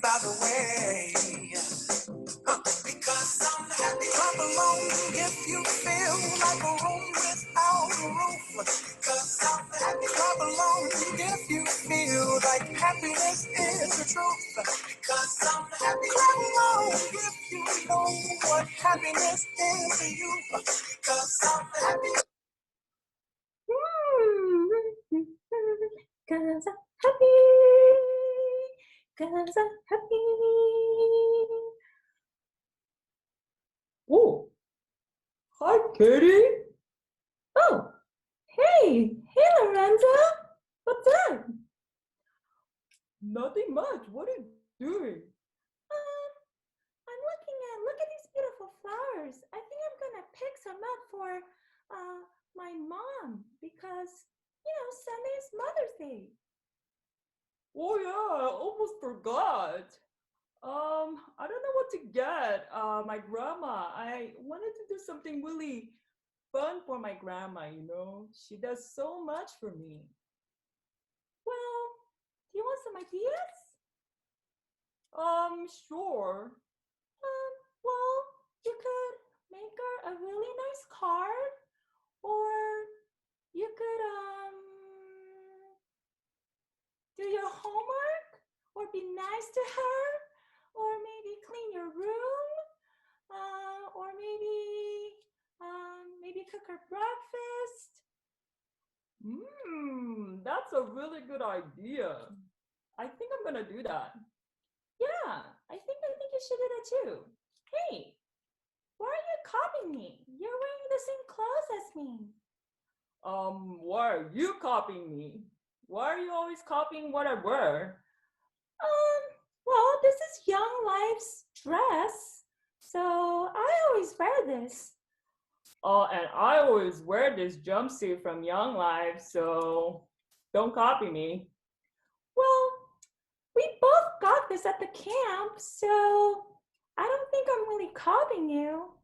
by the way. Because I'm happy. Clap along if you feel like a room without a roof. Because I'm happy. Clap along if you feel like happiness is the truth. Because I'm happy. Clap along if you know what happiness is to you. Because I'm happy. Cause I'm happy. Cause I'm happy. Oh, hi, Katie. Oh, hey, Lorenzo. What's up? Nothing much. What are you doing? I'm look at these beautiful flowers. I think I'm gonna pick some up for my mom because Sunday's Mother's Day. Oh yeah, I almost forgot. I don't know what to get. My grandma. I wanted to do something really fun for my grandma. She does so much for me. Well, do you want some ideas? Sure. Well, you could make her a really nice card, or you could do your homework, or be nice to her, or maybe clean your room, or maybe cook her breakfast. That's a really good idea. I think I'm gonna do that. Yeah, I think you should do that too. Hey, why are you copying me? You're wearing the same clothes as me. Why are you copying me? Why are you always copying what I wear? Well, this is Young Life's dress, so I always wear this. Oh, and I always wear this jumpsuit from Young Life, so don't copy me. Well, we both got this at the camp, so I don't think I'm really copying you.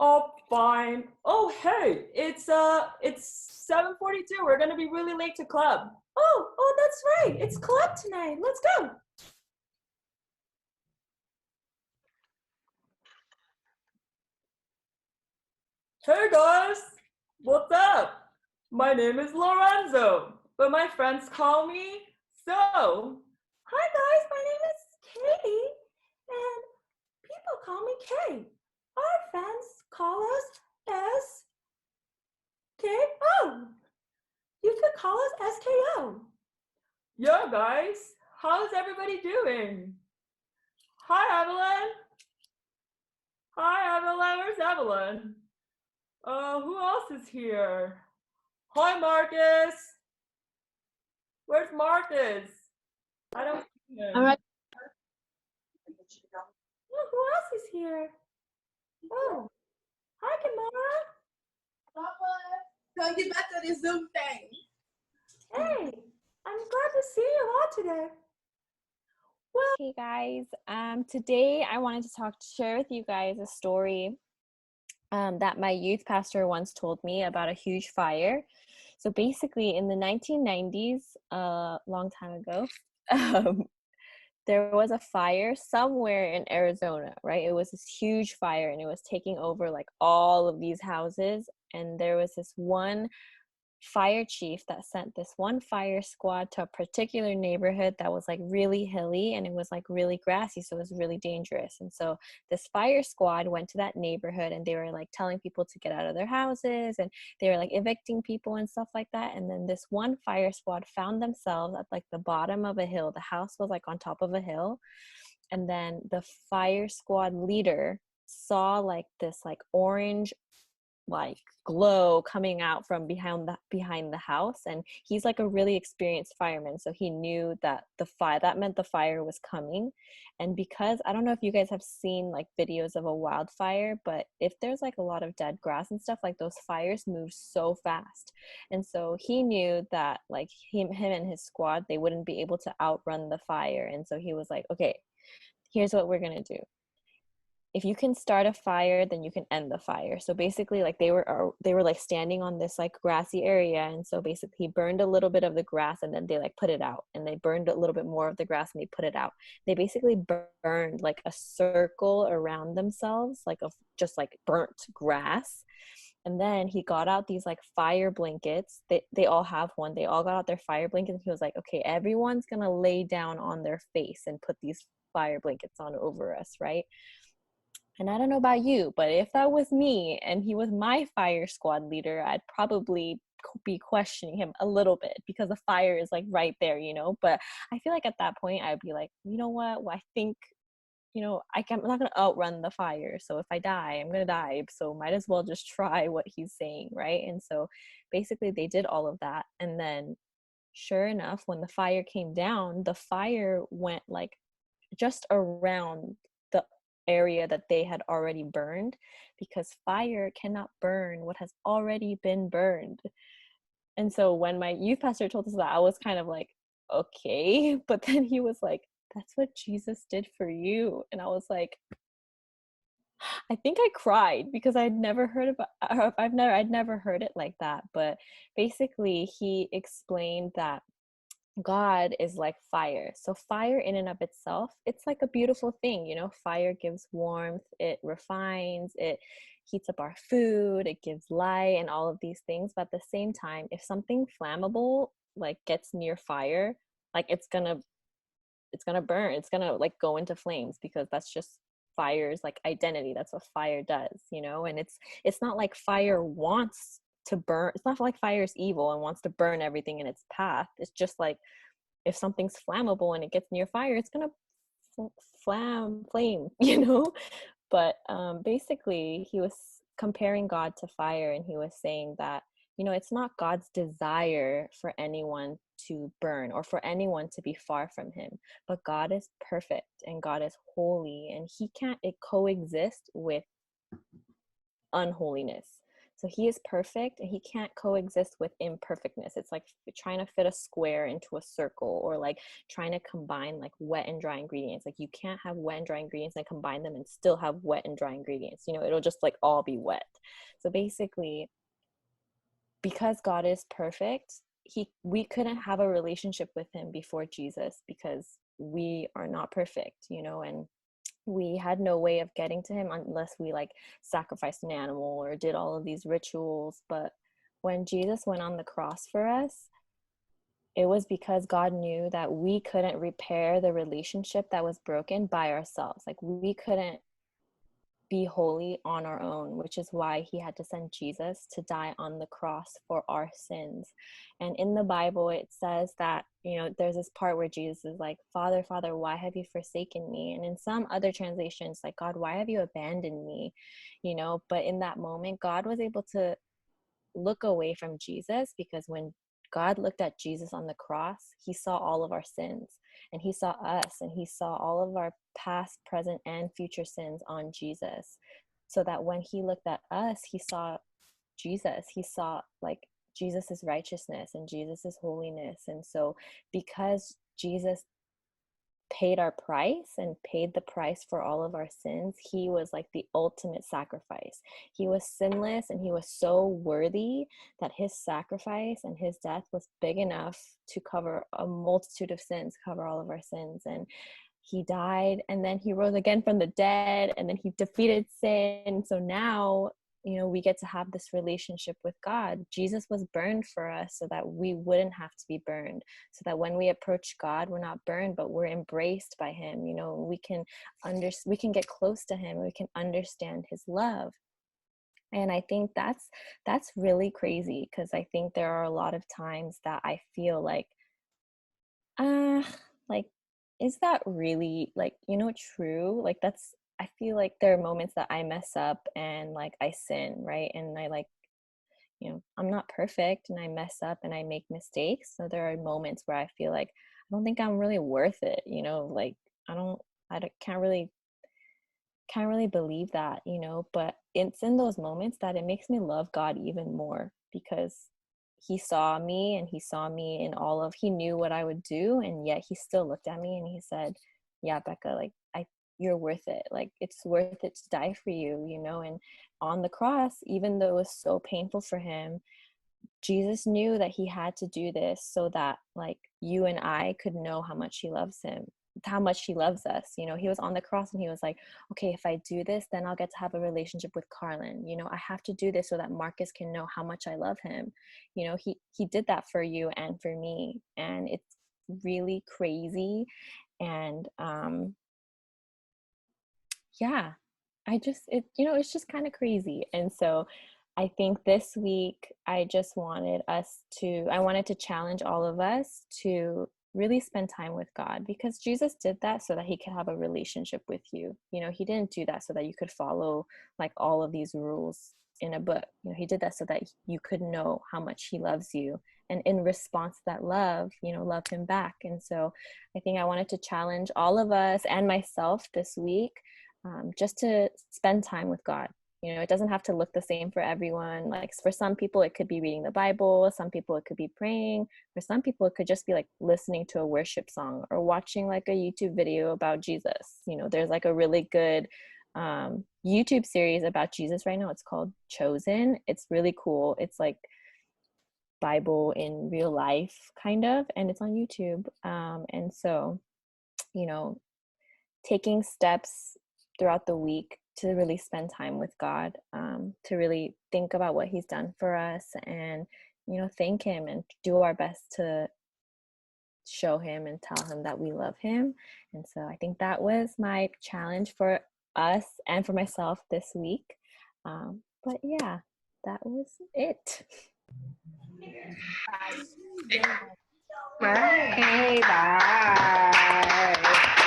Oh, fine. Oh, hey, it's 7:42. We're gonna be really late to club. Oh, that's right. It's club tonight. Let's go. Hey guys, what's up? My name is Lorenzo, but my friends call me So. Hi guys, my name is Katie, and people call me Kay. Our friends call us SKO. You could call us SKO. Yeah, guys, how's everybody doing? Hi, Evelyn. Hi, Evelyn. Where's Evelyn? Who else is here? Hi, Marcus. Where's Marcus? I don't see him. All right. Oh, who else is here? Oh, hi, Kamara. So get back to this Zoom thing. Hey, I'm glad to see you all today. Hey guys, today I wanted to share with you guys a story that my youth pastor once told me about a huge fire. So basically, in the 1990s, a long time ago, there was a fire somewhere in Arizona, right? It was this huge fire and it was taking over like all of these houses. And there was this one fire chief that sent this one fire squad to a particular neighborhood that was like really hilly and it was like really grassy, so it was really dangerous. And so this fire squad went to that neighborhood and they were like telling people to get out of their houses and they were like evicting people and stuff like that. And then this one fire squad found themselves at like the bottom of a hill. The house was like on top of a hill, and then the fire squad leader saw like this like orange like glow coming out from behind the house, and he's like a really experienced fireman, so he knew that that meant the fire was coming. And because I don't know if you guys have seen like videos of a wildfire, but if there's like a lot of dead grass and stuff, like those fires move so fast. And so he knew that like him and his squad, they wouldn't be able to outrun the fire. And so he was like, okay, here's what we're gonna do. if you can start a fire, then you can end the fire. So basically, like they were like standing on this like grassy area, and so basically he burned a little bit of the grass, and then they like put it out, and they burned a little bit more of the grass, and they put it out. They basically burned like a circle around themselves, like of just like burnt grass. And then he got out these like fire blankets. They all have one. They all got out their fire blankets, and he was like, okay, everyone's gonna lay down on their face and put these fire blankets on over us, right? And I don't know about you, but if that was me and he was my fire squad leader, I'd probably be questioning him a little bit, because the fire is like right there, you know? But I feel like at that point, I'd be like, you know what? Well, I think, you know, I'm not going to outrun the fire. So if I die, I'm going to die. So might as well just try what he's saying, right? And so basically they did all of that. And then sure enough, when the fire came down, the fire went like just around the area that they had already burned, because fire cannot burn what has already been burned. And so when my youth pastor told us that, I was kind of like, okay. But then he was like, that's what Jesus did for you. And I was like, I think I cried, because I'd never heard about I'd never heard it like that. But basically he explained that God is like fire. So fire in and of itself, it's like a beautiful thing, you know. Fire gives warmth, it refines, it heats up our food, it gives light and all of these things. But at the same time, if something flammable like gets near fire, like it's gonna burn, it's gonna like go into flames, because that's just fire's like identity. That's what fire does, you know. And it's not like fire wants to burn. It's not like fire is evil and wants to burn everything in its path. It's just like, if something's flammable and it gets near fire, it's gonna flame you know. But basically he was comparing God to fire, and he was saying that, you know, it's not God's desire for anyone to burn or for anyone to be far from him, but God is perfect and God is holy, and he can't coexist with unholiness. So he is perfect and he can't coexist with imperfectness. It's like trying to fit a square into a circle, or like trying to combine like wet and dry ingredients. Like you can't have wet and dry ingredients and combine them and still have wet and dry ingredients. You know, it'll just like all be wet. So basically, because God is perfect, we couldn't have a relationship with him before Jesus, because we are not perfect, you know. And we had no way of getting to him unless we like sacrificed an animal or did all of these rituals. But when Jesus went on the cross for us, it was because God knew that we couldn't repair the relationship that was broken by ourselves. Like we couldn't be holy on our own, which is why he had to send Jesus to die on the cross for our sins. And in the Bible, it says that, you know, there's this part where Jesus is like, Father, Father, why have you forsaken me? And in some other translations, like, God, why have you abandoned me? You know, but in that moment, God was able to look away from Jesus, because when God looked at Jesus on the cross, he saw all of our sins, and he saw us, and he saw all of our past, present, and future sins on Jesus. So that when he looked at us, he saw Jesus. He saw like Jesus's righteousness and Jesus's holiness. And so because Jesus paid our price and paid the price for all of our sins, he was like the ultimate sacrifice. He was sinless and he was so worthy that his sacrifice and his death was big enough to cover a multitude of sins, cover all of our sins. And he died, and then he rose again from the dead, and then he defeated sin. So now, you know, we get to have this relationship with God. Jesus was burned for us so that we wouldn't have to be burned, so that when we approach God, we're not burned, but we're embraced by him. You know, we can get close to him, we can understand his love. And I think that's really crazy, because I think there are a lot of times that I feel like, like, is that really, like, you know, true? Like, that's, I feel like there are moments that I mess up and like I sin, right? And I like, you know, I'm not perfect and I mess up and I make mistakes. So there are moments where I feel like I don't think I'm really worth it, you know, like I can't really believe that, you know. But it's in those moments that it makes me love God even more, because he saw me, and he saw me in he knew what I would do, and yet he still looked at me and he said, yeah, Becca, like you're worth it. Like, it's worth it to die for you, you know. And on the cross, even though it was so painful for him, Jesus knew that he had to do this so that, like, you and I could know how much he loves him, how much he loves us. You know, he was on the cross and he was like, okay, if I do this, then I'll get to have a relationship with Carlin. You know, I have to do this so that Marcus can know how much I love him. You know, he did that for you and for me. And it's really crazy. And yeah, it's just kind of crazy. And so I think this week I wanted to challenge all of us to really spend time with God, because Jesus did that so that he could have a relationship with you. You know, he didn't do that so that you could follow like all of these rules in a book. You know, he did that so that you could know how much he loves you, and in response to that love, you know, love him back. And so I think I wanted to challenge all of us and myself this week, just to spend time with God. You know, it doesn't have to look the same for everyone. Like, for some people, it could be reading the Bible. Some people, it could be praying. For some people, it could just be like listening to a worship song or watching like a YouTube video about Jesus. You know, there's like a really good YouTube series about Jesus right now. It's called Chosen. It's really cool. It's like Bible in real life, kind of, and it's on YouTube. And so, you know, taking steps throughout the week to really spend time with God, to really think about what he's done for us, and, you know, thank him and do our best to show him and tell him that we love him. And so I think that was my challenge for us and for myself this week. But yeah, that was it. Okay, bye.